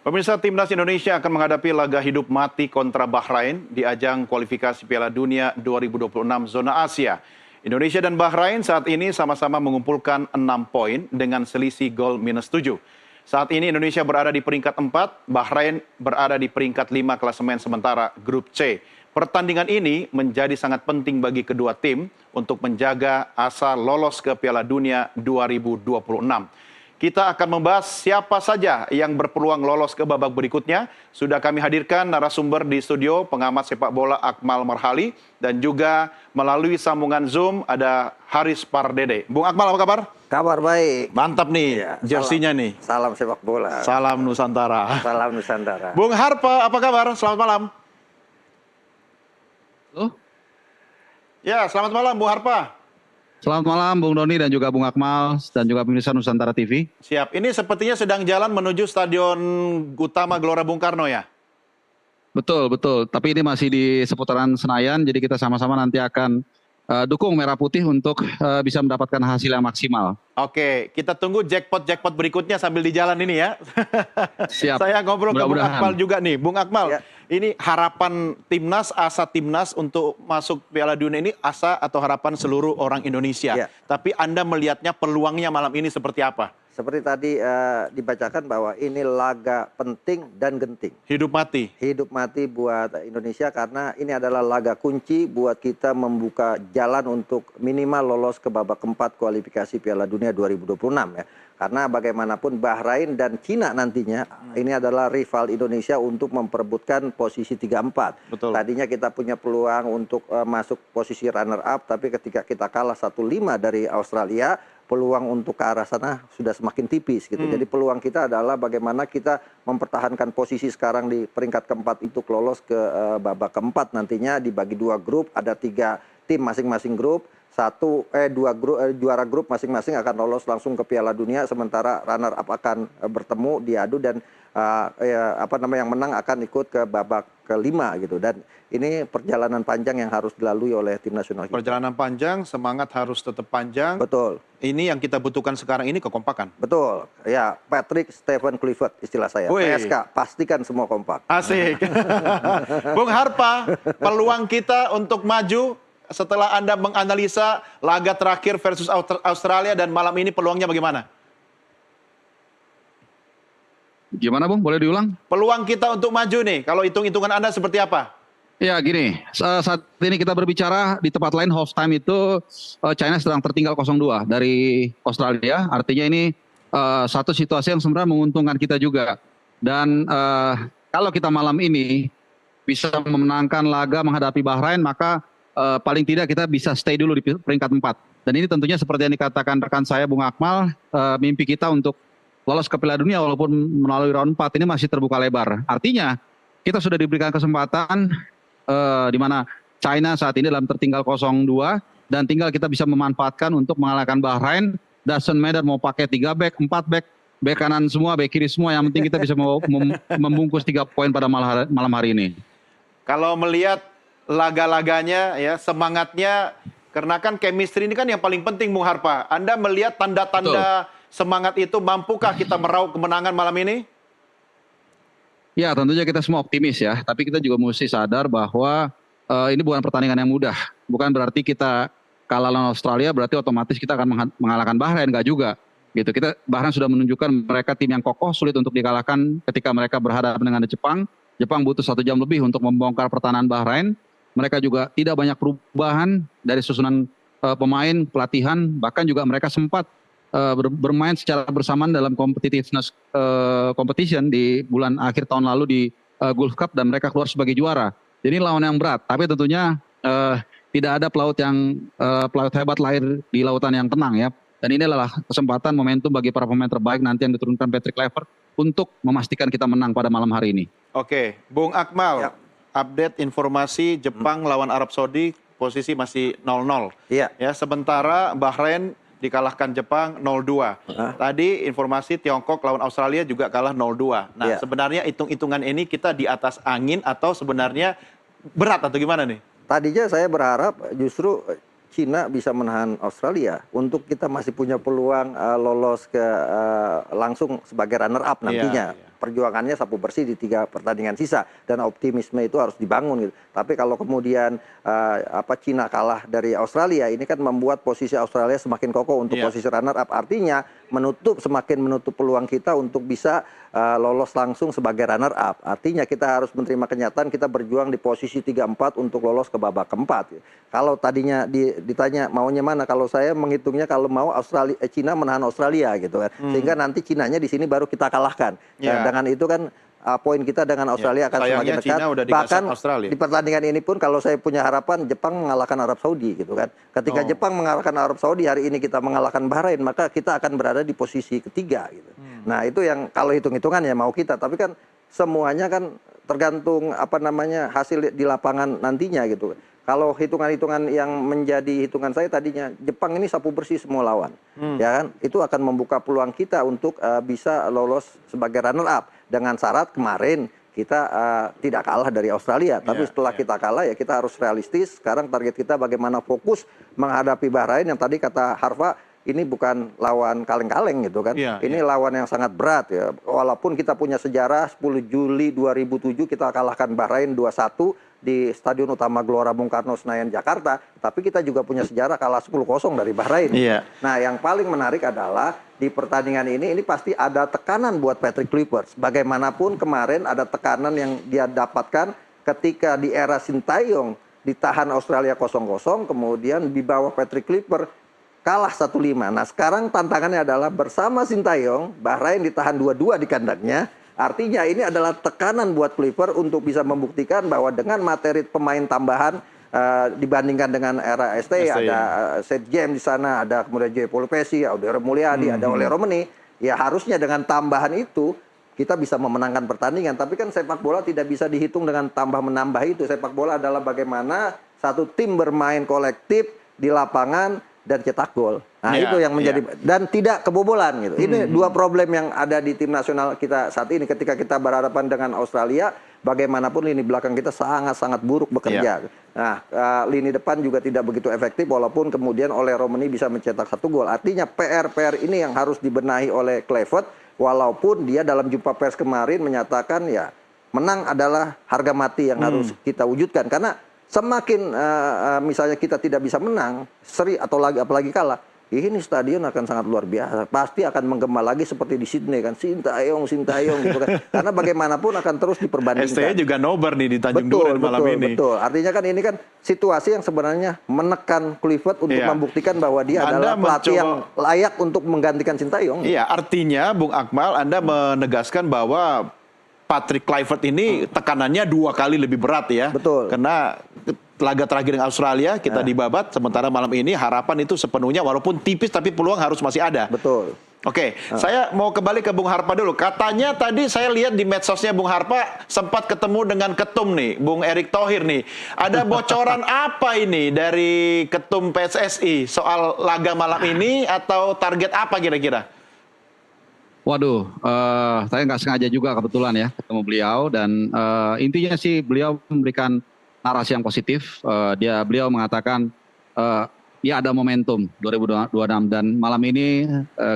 Pemirsa, timnas Indonesia akan menghadapi laga hidup mati kontra Bahrain di ajang kualifikasi Piala Dunia 2026 zona Asia. Indonesia dan Bahrain saat ini sama-sama mengumpulkan 6 poin dengan selisih gol -7. Saat ini Indonesia berada di peringkat 4, Bahrain berada di peringkat 5 klasemen sementara grup C. Pertandingan ini menjadi sangat penting bagi kedua tim untuk menjaga asa lolos ke Piala Dunia 2026. Kita akan membahas siapa saja yang berpeluang lolos ke babak berikutnya. Sudah kami hadirkan narasumber di studio, pengamat sepak bola Akmal Marhali, dan juga melalui sambungan Zoom ada Haris Pardede. Bung Akmal, apa kabar? Kabar baik. Mantap nih, Ya, jersinya nih. Salam sepak bola. Salam Nusantara. Salam Nusantara. Bung Harpa, apa kabar? Selamat malam. Halo? Ya, selamat malam Bung Harpa. Selamat malam Bung Doni dan juga Bung Akmal dan juga pemirsa Nusantara TV. Siap, ini sepertinya sedang jalan menuju Stadion Utama Gelora Bung Karno ya? Betul, betul. Tapi ini masih di seputaran Senayan, jadi kita sama-sama nanti akan dukung Merah Putih untuk bisa mendapatkan hasil yang maksimal. Oke, kita tunggu jackpot berikutnya sambil di jalan ini ya. Siap. Saya ngobrol ke Bung Mudah-mudahan. Akmal juga nih. Bung Akmal, Ya. ini harapan timnas, asa timnas untuk masuk Piala Dunia ini asa atau harapan seluruh orang Indonesia. Ya. Tapi Anda melihatnya peluangnya malam ini seperti apa? Seperti tadi dibacakan bahwa ini laga penting dan genting. Hidup mati. Hidup mati buat Indonesia karena ini adalah laga kunci buat kita membuka jalan untuk minimal lolos ke babak keempat kualifikasi Piala Dunia 2026 ya. Karena bagaimanapun Bahrain dan Cina nantinya ini adalah rival Indonesia untuk memperebutkan posisi 3-4. Betul. Tadinya kita punya peluang untuk masuk posisi runner up, tapi ketika kita kalah 1-5 dari Australia, peluang untuk ke arah sana sudah semakin tipis gitu. Jadi peluang kita adalah bagaimana kita mempertahankan posisi sekarang di peringkat keempat itu lolos ke babak keempat nantinya dibagi 2 grup, ada 3 tim masing-masing grup. Juara grup masing-masing akan lolos langsung ke Piala Dunia, sementara runner up akan bertemu diadu dan yang menang akan ikut ke babak kelima gitu. Dan ini perjalanan panjang yang harus dilalui oleh tim nasional kita. Perjalanan panjang, semangat harus tetap panjang. Betul. Ini yang kita butuhkan sekarang ini kekompakan. Betul. Ya, Patrick Stephen Kluivert istilah saya. Wih. PSK, pastikan semua kompak. Asik. Bung Harpa, peluang kita untuk maju setelah Anda menganalisa laga terakhir versus Australia dan malam ini peluangnya bagaimana? Gimana Bung? Boleh diulang? Peluang kita untuk maju nih, kalau hitung-hitungan Anda seperti apa? Ya gini, saat ini kita berbicara di tempat lain halftime itu China sedang tertinggal 0-2 dari Australia. Artinya ini satu situasi yang sebenarnya menguntungkan kita juga. Dan kalau kita malam ini bisa memenangkan laga menghadapi Bahrain, maka paling tidak kita bisa stay dulu di peringkat 4. Dan ini tentunya seperti yang dikatakan rekan saya Bung Akmal, mimpi kita untuk lolos ke Piala Dunia walaupun melalui round 4 ini masih terbuka lebar. Artinya kita sudah diberikan kesempatan di mana China saat ini dalam tertinggal 0-2 dan tinggal kita bisa memanfaatkan untuk mengalahkan Bahrain. Doesn't matter mau pakai 3 back, 4 back, back kanan semua, back kiri semua, yang penting kita bisa membungkus 3 poin pada malam hari ini. Kalau melihat laga-laganya ya, semangatnya, karena kan chemistry ini kan yang paling penting Bung Harpa. Anda melihat tanda-tanda semangat itu, mampukah kita meraup kemenangan malam ini? Ya tentunya kita semua optimis ya, tapi kita juga mesti sadar bahwa ini bukan pertandingan yang mudah. Bukan berarti kita kalah lawan Australia berarti otomatis kita akan mengalahkan Bahrain, enggak juga. Gitu. Bahrain sudah menunjukkan mereka tim yang kokoh, sulit untuk dikalahkan ketika mereka berhadapan dengan Jepang. Jepang butuh 1 jam lebih untuk membongkar pertahanan Bahrain. Mereka juga tidak banyak perubahan dari susunan pemain, pelatihan, bahkan juga mereka sempat bermain secara bersamaan dalam competitiveness competition di bulan akhir tahun lalu di Gulf Cup dan mereka keluar sebagai juara. Jadi lawan yang berat, tapi tentunya tidak ada pelaut hebat lahir di lautan yang tenang ya. Dan ini adalah kesempatan momentum bagi para pemain terbaik nanti yang diturunkan Patrick Kluivert untuk memastikan kita menang pada malam hari ini. Oke, Bung Akmal. Ya. Update informasi Jepang lawan Arab Saudi posisi masih 0-0. Iya. Ya, sementara Bahrain dikalahkan Jepang 0-2. Tadi informasi Tiongkok lawan Australia juga kalah 0-2. Nah, Iya. sebenarnya hitung-hitungan ini kita di atas angin atau sebenarnya berat atau gimana nih? Tadinya saya berharap justru Cina bisa menahan Australia untuk kita masih punya peluang lolos ke langsung sebagai runner up nantinya. Iya. perjuangannya sapu bersih di 3 pertandingan sisa dan optimisme itu harus dibangun gitu. Tapi kalau kemudian Cina kalah dari Australia, ini kan membuat posisi Australia semakin kokoh untuk posisi runner up. Artinya semakin menutup peluang kita untuk bisa lolos langsung sebagai runner up. Artinya kita harus menerima kenyataan kita berjuang di posisi 3-4 untuk lolos ke babak keempat. Kalau tadinya ditanya maunya mana, kalau saya menghitungnya kalau mau Cina menahan Australia gitu kan. Sehingga nanti Cinanya di sini baru kita kalahkan. Dengan itu kan poin kita dengan Australia akan semakin dekat. Cina udah Bahkan Australia. di pertandingan ini pun kalau saya punya harapan Jepang mengalahkan Arab Saudi gitu kan. Ketika Jepang mengalahkan Arab Saudi, hari ini kita mengalahkan Bahrain, maka kita akan berada di posisi ketiga gitu. Nah, itu yang kalau hitung-hitungan ya mau kita, tapi kan semuanya kan tergantung hasil di lapangan nantinya gitu. Kalau hitungan-hitungan yang menjadi hitungan saya tadinya, Jepang ini sapu bersih semua lawan, ya kan? Itu akan membuka peluang kita untuk bisa lolos sebagai runner up dengan syarat kemarin kita tidak kalah dari Australia. Tapi setelah kita kalah ya kita harus realistis. Sekarang target kita bagaimana fokus menghadapi Bahrain yang tadi kata Harfa, ini bukan lawan kaleng-kaleng gitu kan. Ini lawan yang sangat berat ya. Walaupun kita punya sejarah 10 Juli 2007 kita kalahkan Bahrain 2-1 di Stadion Utama Gelora Bung Karno Senayan Jakarta, tapi kita juga punya sejarah kalah 10-0 dari Bahrain. Nah, yang paling menarik adalah di pertandingan ini pasti ada tekanan buat Patrick Kluivert. Bagaimanapun kemarin ada tekanan yang dia dapatkan ketika di era Sintayong ditahan Australia 0-0, kemudian di bawah Patrick Kluivert kalah 1-5. Nah, sekarang tantangannya adalah bersama Sintayong, Bahrain ditahan 2-2 di kandangnya. Artinya ini adalah tekanan buat Kluivert untuk bisa membuktikan bahwa dengan materi pemain tambahan dibandingkan dengan era ST, ada Seth James di sana, ada kemudian Joe Polpesi, ada Mulyadi, ada Ole Romeni, ya harusnya dengan tambahan itu kita bisa memenangkan pertandingan. Tapi kan sepak bola tidak bisa dihitung dengan tambah-menambah itu. Sepak bola adalah bagaimana satu tim bermain kolektif di lapangan dan cetak gol. Nah, itu yang menjadi dan tidak kebobolan gitu. Ini dua problem yang ada di tim nasional kita saat ini ketika kita berhadapan dengan Australia, bagaimanapun lini belakang kita sangat-sangat buruk bekerja. Nah, lini depan juga tidak begitu efektif walaupun kemudian oleh Romeni bisa mencetak 1 gol. Artinya PR ini yang harus dibenahi oleh Kluivert walaupun dia dalam jumpa pers kemarin menyatakan ya menang adalah harga mati yang harus kita wujudkan karena semakin misalnya kita tidak bisa menang, seri atau apalagi kalah, ini stadion akan sangat luar biasa. Pasti akan menggema lagi seperti di Sydney kan, Sintayong gitu kan. Karena bagaimanapun akan terus diperbandingkan. STY juga nobar nih di Tanjung Duren malam ini. Betul. Artinya kan ini kan situasi yang sebenarnya menekan Kluivert untuk membuktikan bahwa dia adalah pelatih yang layak untuk menggantikan Sintayong. Iya, artinya Bung Akmal Anda menegaskan bahwa Patrick Kluivert ini tekanannya 2 kali lebih berat ya. Betul. Karena laga terakhir dengan Australia kita dibabat, sementara malam ini harapan itu sepenuhnya walaupun tipis tapi peluang harus masih ada. Betul. Oke, saya mau kembali ke Bung Harpa dulu. Katanya tadi saya lihat di medsosnya Bung Harpa sempat ketemu dengan ketum nih, Bung Erick Thohir nih. Ada bocoran apa ini dari ketum PSSI soal laga malam ini atau target apa kira-kira? Waduh, saya nggak sengaja juga kebetulan ya ketemu beliau dan intinya sih beliau memberikan narasi yang positif. Beliau mengatakan ya ada momentum 2026 dan malam ini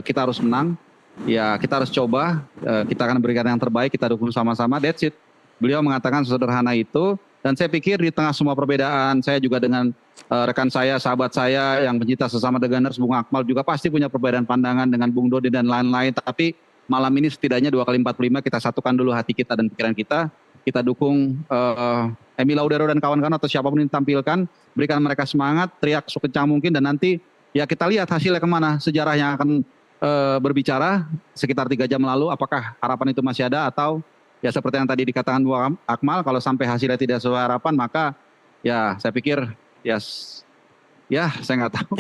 kita harus menang. Ya kita harus coba, kita akan berikan yang terbaik, kita dukung sama-sama. That's it. Beliau mengatakan sederhana itu dan saya pikir di tengah semua perbedaan, saya juga dengan rekan saya, sahabat saya yang pencinta sesama The Gunners, Bung Akmal juga pasti punya perbedaan pandangan dengan Bung Dodi dan lain-lain. Tapi malam ini setidaknya 2 kali 45 kita satukan dulu hati kita dan pikiran kita. Kita dukung Emil Laudero dan kawan-kawan atau siapapun yang ditampilkan, berikan mereka semangat, teriak sekencang mungkin dan nanti ya kita lihat hasilnya kemana, sejarah yang akan berbicara sekitar 3 jam lalu apakah harapan itu masih ada atau ya seperti yang tadi dikatakan Bu Akmal, kalau sampai hasilnya tidak sesuai harapan maka ya saya pikir ya saya nggak tahu.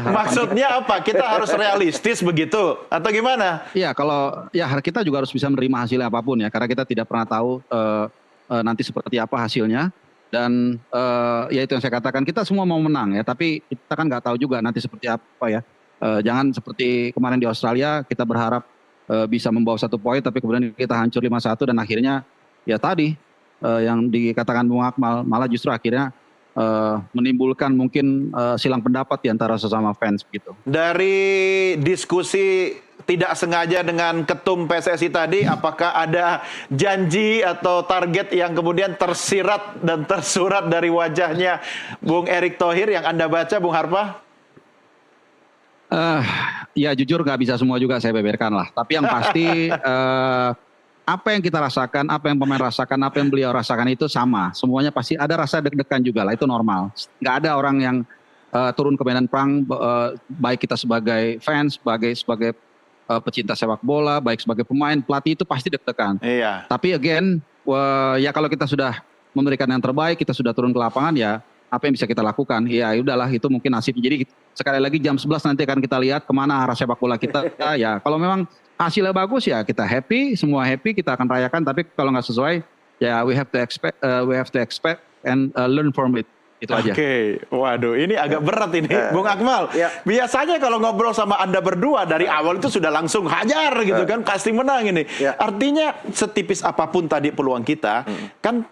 Maksudnya apa? Kita harus realistis begitu atau gimana? Iya, kalau ya kita juga harus bisa menerima hasilnya apapun ya, karena kita tidak pernah tahu nanti seperti apa hasilnya dan ya itu yang saya katakan, kita semua mau menang ya, tapi kita kan nggak tahu juga nanti seperti apa ya. Jangan seperti kemarin di Australia kita berharap bisa membawa 1 poin tapi kemudian kita hancur 5-1 dan akhirnya ya tadi yang dikatakan Bung Akmal malah justru akhirnya menimbulkan mungkin silang pendapat di antara sesama fans begitu. Dari diskusi tidak sengaja dengan ketum PSSI tadi, apakah ada janji atau target yang kemudian tersirat dan tersurat dari wajahnya Bung Erick Thohir yang Anda baca, Bung Harpa? Ya jujur nggak bisa semua juga saya beberkan lah. Tapi yang pasti apa yang kita rasakan, apa yang pemain rasakan, apa yang beliau rasakan itu sama. Semuanya pasti ada rasa deg-degan juga lah, itu normal. Nggak ada orang yang turun ke medan perang, baik kita sebagai fans, sebagai pecinta sepak bola, baik sebagai pemain, pelatih itu pasti deg-degan. Iya. Tapi again, ya kalau kita sudah memberikan yang terbaik, kita sudah turun ke lapangan, ya apa yang bisa kita lakukan? Ya udahlah, itu mungkin nasib. Jadi sekali lagi jam 11 nanti akan kita lihat kemana arah sepak bola kita. Ya kalau memang hasilnya bagus ya kita happy, semua happy, kita akan rayakan. Tapi kalau nggak sesuai, ya we have to expect and learn from it. Itu aja. Oke, waduh ini agak berat ini, Bung Akmal. Ya. Biasanya kalau ngobrol sama Anda berdua dari awal itu sudah langsung hajar gitu kan, pasti menang ini. Ya. Artinya setipis apapun tadi peluang kita, kan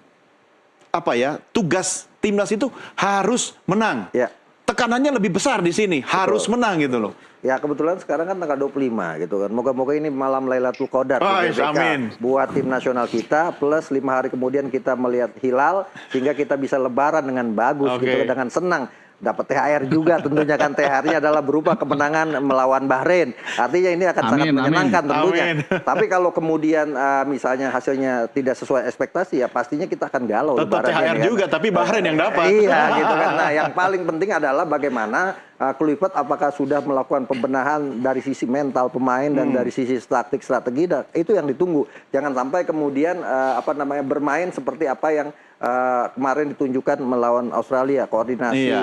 apa ya, tugas timnas itu harus menang. Ya. Tekanannya lebih besar di sini, harus menang gitu loh. Ya kebetulan sekarang kan tanggal 25 gitu kan. Moga-moga ini malam Lailatul Qadar Oh, di GBK amin. buat tim nasional kita, plus 5 hari kemudian kita melihat hilal sehingga kita bisa lebaran dengan bagus Oke. gitu, dengan senang. Dapat THR juga tentunya kan, THR-nya adalah berupa kemenangan melawan Bahrain. Artinya ini akan sangat Amin, menyenangkan tentunya. Amin. Tapi kalau kemudian misalnya hasilnya tidak sesuai ekspektasi, ya pastinya kita akan galau. Tetap lebarannya THR nih kan. juga, tapi Bahrain yang dapat. Iya gitu kan. Nah yang paling penting adalah bagaimana Kluivert apakah sudah melakukan pembenahan dari sisi mental pemain dan dari sisi taktik strategi, dan itu yang ditunggu. Jangan sampai kemudian bermain seperti apa yang kemarin ditunjukkan melawan Australia. Koordinasi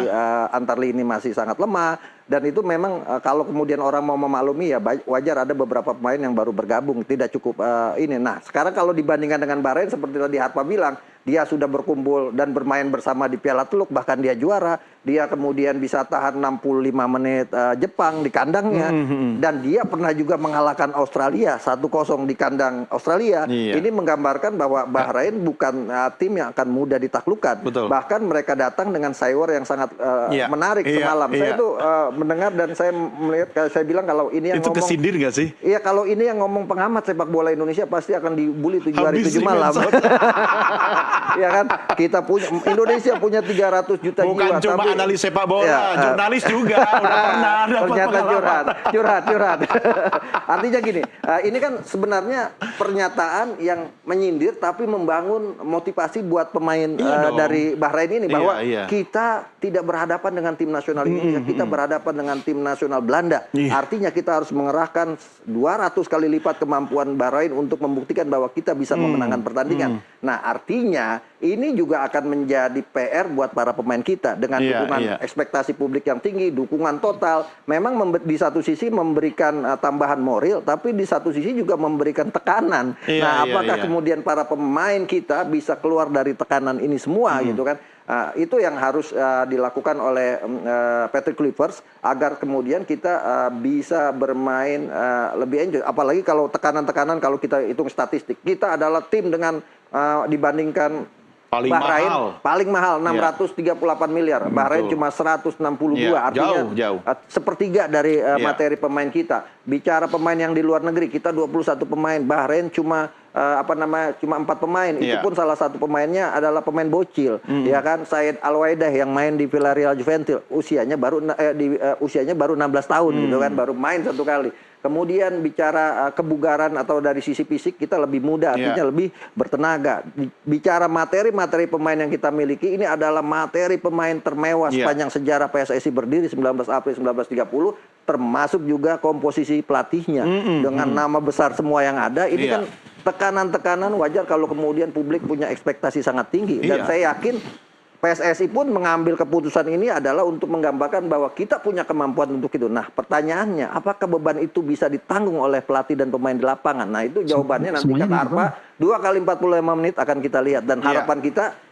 antar lini masih sangat lemah, dan itu memang kalau kemudian orang mau memaklumi ya wajar, ada beberapa pemain yang baru bergabung tidak cukup ini. Nah sekarang kalau dibandingkan dengan Bahrain, seperti tadi Harpa bilang, dia sudah berkumpul dan bermain bersama di Piala Teluk, bahkan dia juara. Dia kemudian bisa tahan 65 menit Jepang di kandangnya, dan dia pernah juga mengalahkan Australia 1-0 di kandang Australia. Iya. Ini menggambarkan bahwa Bahrain bukan tim yang akan mudah ditaklukkan. Betul. Bahkan mereka datang dengan cyber yang sangat menarik semalam. Saya itu mendengar dan saya melihat, saya bilang kalau ini yang Itu ngomong, kesindir nggak sih? iya kalau ini yang ngomong pengamat sepak bola Indonesia pasti akan dibully 7 hari Habis 7 malam. Ya kan, kita punya, Indonesia punya 300 juta Bukan jiwa. cuma tapi analis sepak bola, Ya, jurnalis juga udah pernah dapat ternyata pengalaman. curhat. Artinya gini, ini kan sebenarnya pernyataan yang menyindir tapi membangun motivasi buat pemain Iya dong. dari Bahrain ini, bahwa Iya. kita tidak berhadapan dengan tim nasional Indonesia, kita berhadapan dengan tim nasional Belanda. Iya. Artinya kita harus mengerahkan 200 kali lipat kemampuan Bahrain untuk membuktikan bahwa kita bisa memenangkan pertandingan. Nah, artinya ini juga akan menjadi PR buat para pemain kita dengan dukungan ekspektasi publik yang tinggi, dukungan total. Memang di satu sisi memberikan tambahan moral, tapi di satu sisi juga memberikan tekanan. Nah, apakah kemudian para pemain kita bisa keluar dari tekanan ini semua gitu kan? Itu yang harus dilakukan oleh Patrick Kluivert agar kemudian kita bisa bermain lebih enjoy. Apalagi kalau tekanan-tekanan, kalau kita hitung statistik, kita adalah tim dengan dibandingkan Paling Bahrain mahal. paling mahal 638 miliar. Bahrain cuma 162. Artinya jauh. sepertiga dari materi pemain kita. Bicara pemain yang di luar negeri, kita 21 pemain. Bahrain cuma cuma 4 pemain. Itu pun salah satu pemainnya adalah pemain bocil, ya kan, Said Al-Waidah yang main di Villarreal Juventus. Usianya baru 16 tahun gitu kan, baru main 1 kali. Kemudian bicara kebugaran atau dari sisi fisik kita lebih muda, artinya lebih bertenaga. Bicara materi pemain yang kita miliki, ini adalah materi pemain termewah sepanjang sejarah PSSI berdiri 19 April 1930, termasuk juga komposisi pelatihnya dengan nama besar semua yang ada. Ini kan tekanan-tekanan wajar kalau kemudian publik punya ekspektasi sangat tinggi, dan saya yakin PSSI pun mengambil keputusan ini adalah untuk menggambarkan bahwa kita punya kemampuan untuk itu. Nah, pertanyaannya, apakah beban itu bisa ditanggung oleh pelatih dan pemain di lapangan? Nah, itu jawabannya nanti kata Arpa, 2 kali 45 menit akan kita lihat. Dan harapan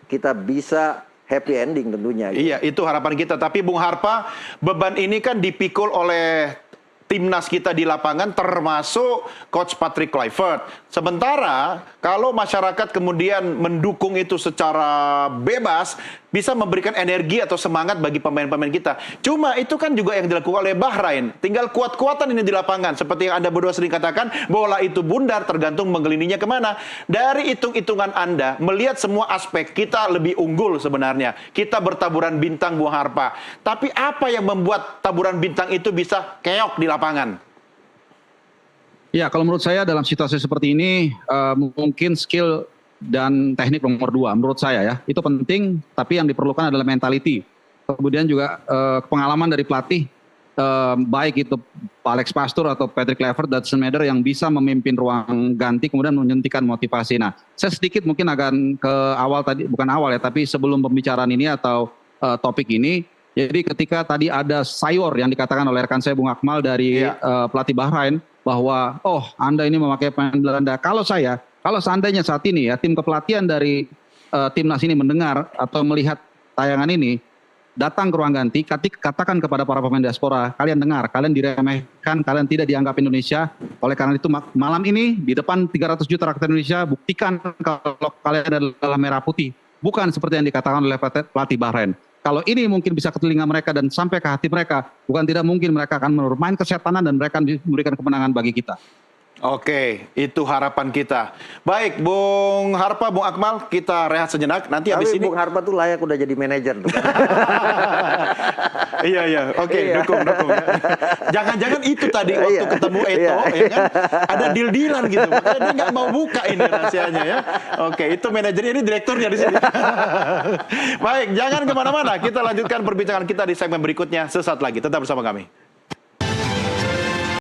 kita bisa happy ending tentunya. Gitu. Iya, itu harapan kita. Tapi Bung Harpa, beban ini kan dipikul oleh timnas kita di lapangan, termasuk Coach Patrick Kluivert. Sementara kalau masyarakat kemudian mendukung itu secara bebas, bisa memberikan energi atau semangat bagi pemain-pemain kita. Cuma itu kan juga yang dilakukan oleh Bahrain. Tinggal kuat-kuatan ini di lapangan. Seperti yang Anda berdua sering katakan, bola itu bundar tergantung menggelininya kemana. Dari hitung-hitungan Anda, melihat semua aspek, kita lebih unggul sebenarnya. Kita bertaburan bintang, Bung Harpa. Tapi apa yang membuat taburan bintang itu bisa keok di lapangan? Ya, kalau menurut saya dalam situasi seperti ini, mungkin skill dan teknik nomor 2 menurut saya ya. Itu penting, tapi yang diperlukan adalah mentality. Kemudian juga pengalaman dari pelatih, baik itu Pak Alex Pastur atau Patrick Kluivert, doesn't matter, yang bisa memimpin ruang ganti kemudian menyuntikkan motivasi. Nah, saya sedikit mungkin akan ke awal tadi, bukan awal ya, tapi sebelum pembicaraan ini atau topik ini. Jadi ketika tadi ada sayor yang dikatakan oleh rekan saya Bung Akmal dari pelatih Bahrain, bahwa Anda ini memakai pemain Belanda. Kalau seandainya saat ini ya tim kepelatihan dari timnas ini mendengar atau melihat tayangan ini, datang ke ruang ganti, katakan kepada para pemain diaspora, kalian dengar, kalian diremehkan, kalian tidak dianggap Indonesia. Oleh karena itu malam ini di depan 300 juta rakyat Indonesia, buktikan kalau kalian adalah merah putih. Bukan seperti yang dikatakan oleh pelatih Bahrain. Kalau ini mungkin bisa ke telinga mereka dan sampai ke hati mereka, bukan tidak mungkin mereka akan bermain kesetanan dan mereka memberikan kemenangan bagi kita. Oke, itu harapan kita. Baik, Bung Harpa, Bung Akmal, kita rehat sejenak. Nanti habis ini. Bung Harpa tuh layak udah jadi manajer tuh. Iya. Oke, dukung. Jangan-jangan itu tadi waktu ketemu Eto, ya kan? Ada deal-dealan gitu. Makanya dia nggak mau buka ini rahasianya ya. Oke, itu manajernya, ini direkturnya di sini. Baik, jangan kemana-mana. Kita lanjutkan perbincangan kita di segmen berikutnya sesaat lagi. Tetap bersama kami.